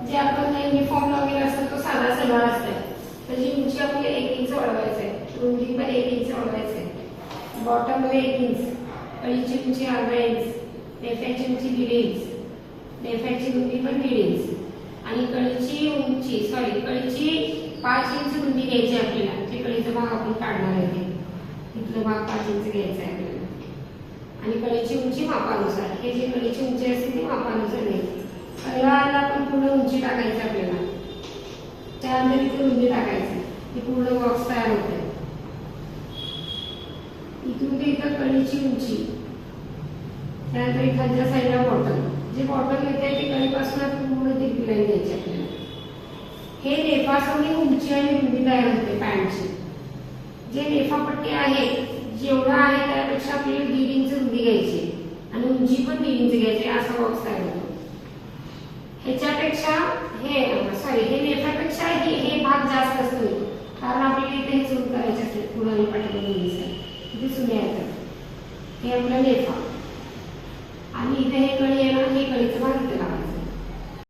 जे आपण युनिफॉर्म वगैरे असतो तो साधा सलवार असते, त्याची उंची आपली 1 इंच वाढवायची आहे, रुंदी पण 1 इंच वाढवायची आहे, बॉटम मध्ये 1 इंच, कळीची उंची अर्धा इंच, नेफ्याची उंची 1.5 इंच, नेफ्याची रुंदी पण 1.5 इंच आणि कळीची 5 इंच रुंदी घ्यायची आपल्याला. ते कळीचा भाग आपण काढणार आहे, इथला भाग 5 इंच घ्यायचा आहे आपल्याला आणि कळीची उंची मापानुसार. हे जी कळीची उंची असते ती मापानुसार घ्यायची. पहिला आपण पूर्ण उंची टाकायची आपल्याला, त्यानंतर इथे रुंदी टाकायची, ही पूर्ण बॉक्स तयार होते. इथून ते इथं कळीची उंची, त्यानंतर इथल्या साईडला बॉटम, जे बॉटम येते ते कळीपासून पूर्ण ती लाईन द्यायची आपल्याला. हे नेफासोनी उंची आणि रुंदी तयार होते पॅन्टची. जे नेफापट्टी आहे जेवढा आहे त्यापेक्षा आपल्याला 1.5 इंच रुंदी घ्यायची आणि उंची पण 1.5 इंच घ्यायची, असा बॉक्स तयार होतो. ह्याच्यापेक्षा हे नेफापेक्षा हे भाग जास्त असतो, कारण आपल्याला इथे हे सुरू करायचे असते पुढे आणि पाठीमागे इथे सुने येतात. हे आपला नेफा.